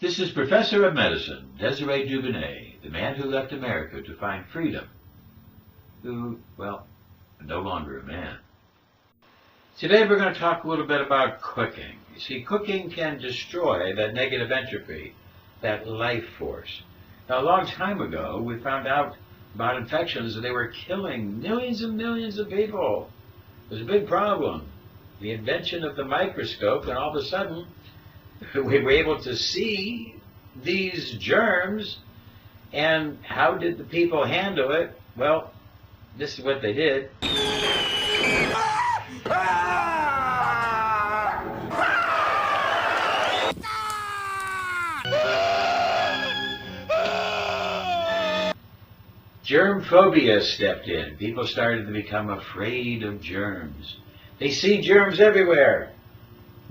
This is Professor of Medicine, Desiree Dubonnet, the man who left America to find freedom, who, well, no longer a man. Today we're going to talk a little bit about cooking. You see, cooking can destroy that negative entropy, that life force. Now, a long time ago, we found out about infections and they were killing millions and millions of people. It was a big problem. The invention of the microscope, and all of a sudden, we were able to see these germs. And how did the people handle it? Well, this is what they did. Germ phobia stepped in. People started to become afraid of germs. They see germs everywhere.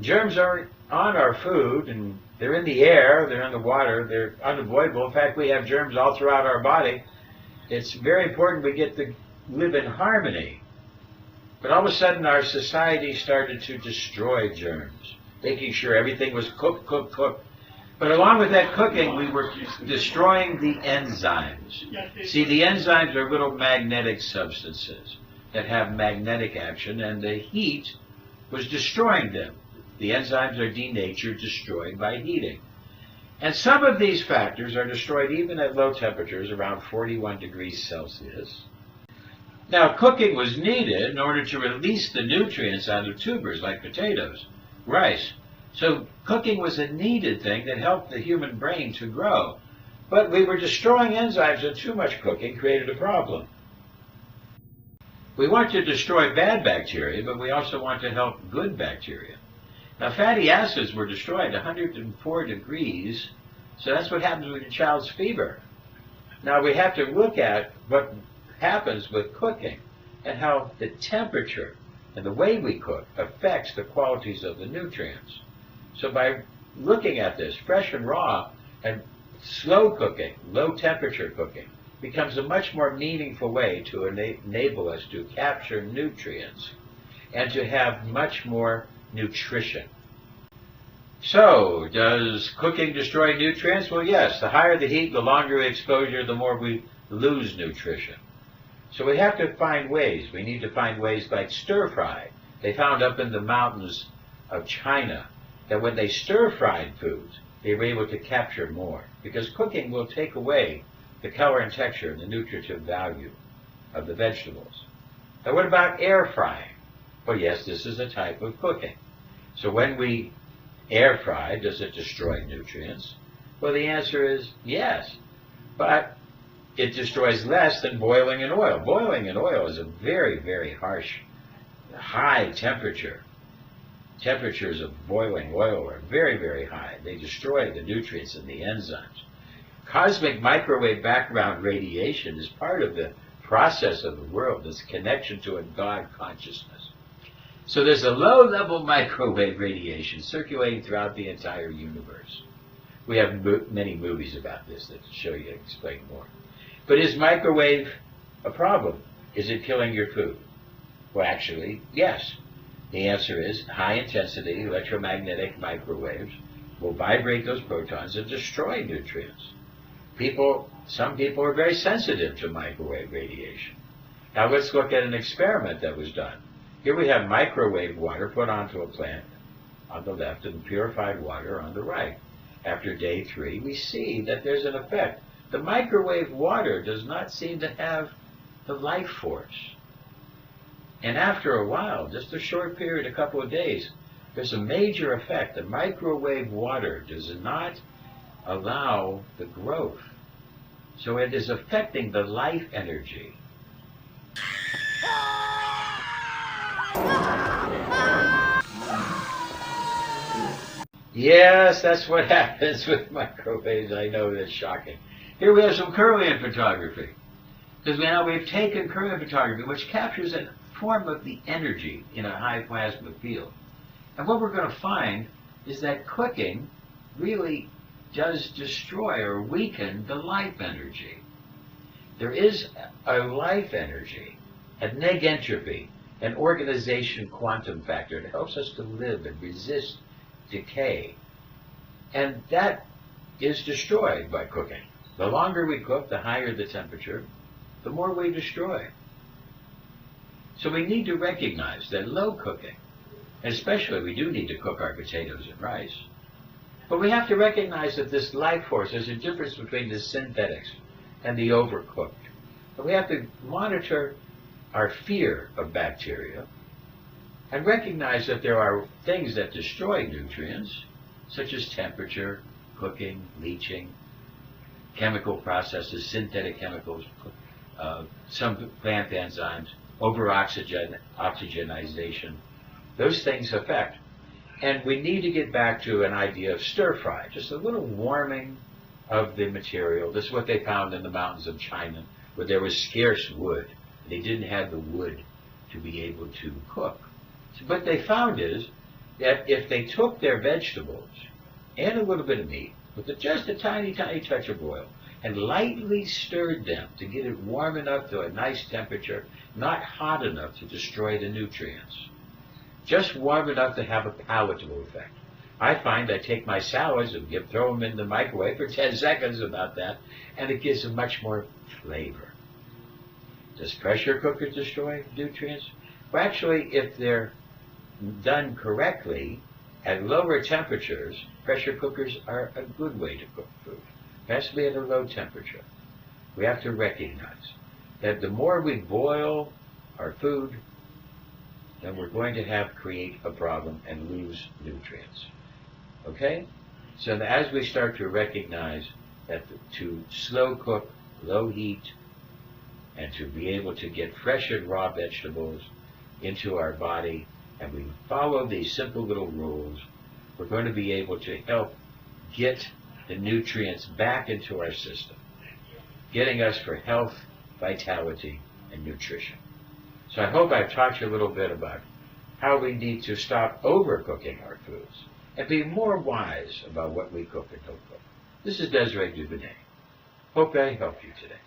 Germs are on our food, and they're in the air, they're in the water, they're unavoidable. In fact, we have germs all throughout our body. It's very important we get to live in harmony. But all of a sudden, our society started to destroy germs, making sure everything was cooked, cooked, cooked. But along with that cooking, we were destroying the enzymes. See, the enzymes are little magnetic substances that have magnetic action, and the heat was destroying them. The enzymes are denatured, destroyed by heating. And some of these factors are destroyed even at low temperatures, around 41 degrees Celsius. Now, cooking was needed in order to release the nutrients out of tubers like potatoes, rice. So cooking was a needed thing that helped the human brain to grow. But we were destroying enzymes, and too much cooking created a problem. We want to destroy bad bacteria, but we also want to help good bacteria. Now, fatty acids were destroyed at 104 degrees, so that's what happens with a child's fever. Now, we have to look at what happens with cooking and how the temperature and the way we cook affects the qualities of the nutrients. So by looking at this, fresh and raw and slow cooking, low temperature cooking, becomes a much more meaningful way to enable us to capture nutrients and to have much more nutrition. So, does cooking destroy nutrients? Well, yes. The higher the heat, the longer the exposure, the more we lose nutrition. So we have to find ways. We need to find ways like stir-fry. They found up in the mountains of China that when they stir-fried foods, they were able to capture more, because cooking will take away the color and texture and the nutritive value of the vegetables. Now, what about air frying? Well, yes, this is a type of cooking. So when we air fry, does it destroy nutrients? Well, the answer is yes, but it destroys less than boiling in oil. Boiling in oil is a very, very harsh, high temperature. Temperatures of boiling oil are very, very high. They destroy the nutrients and the enzymes. Cosmic microwave background radiation is part of the process of the world, this connection to a God consciousness. So there's a low-level microwave radiation circulating throughout the entire universe. We have many movies about this that show you, explain more. But is microwave a problem? Is it killing your food? Well, actually, yes. The answer is high-intensity electromagnetic microwaves will vibrate those protons and destroy nutrients. Some people are very sensitive to microwave radiation. Now let's look at an experiment that was done. Here we have microwave water put onto a plant on the left and purified water on the right. After day 3, we see that there's an effect. The microwave water does not seem to have the life force. And after a while, just a short period, a couple of days, there's a major effect. The microwave water does not allow the growth. So it is affecting the life energy. Yes, that's what happens with microwaves. I know that's shocking. Here we have some Kirlian photography. Because now we've taken Kirlian photography, which captures a form of the energy in a high plasma field. And what we're going to find is that cooking really does destroy or weaken the life energy. There is a life energy, a Neg-Entropy, an organization quantum factor that helps us to live and resist decay. And that is destroyed by cooking. The longer we cook, the higher the temperature, the more we destroy. So we need to recognize that low cooking, especially we do need to cook our potatoes and rice, but we have to recognize that this life force, there's a difference between the synthetics and the overcooked. And we have to monitor our fear of bacteria and recognize that there are things that destroy nutrients, such as temperature, cooking, leaching, chemical processes, synthetic chemicals, some plant enzymes, oxygenization. Those things affect. And we need to get back to an idea of stir fry, just a little warming of the material. This is what they found in the mountains of China, where there was scarce wood. They didn't have the wood to be able to cook. So what they found is that if they took their vegetables and a little bit of meat, with just a tiny, tiny touch of oil, and lightly stirred them to get it warm enough to a nice temperature, not hot enough to destroy the nutrients, just warm enough to have a palatable effect. I find I take my salads and throw them in the microwave for 10 seconds, about that, and it gives them much more flavor. Does pressure cookers destroy nutrients? Well, actually, if they're done correctly at lower temperatures, pressure cookers are a good way to cook food. It has to be at a low temperature. We have to recognize that the more we boil our food, then we're going to create a problem and lose nutrients. Okay? So as we start to recognize that to slow cook, low heat, and to be able to get fresh and raw vegetables into our body, and we follow these simple little rules, we're going to be able to help get the nutrients back into our system, getting us for health, vitality, and nutrition. So I hope I've taught you a little bit about how we need to stop overcooking our foods and be more wise about what we cook and don't cook. This is Desiree Duvenet. Hope I helped you today.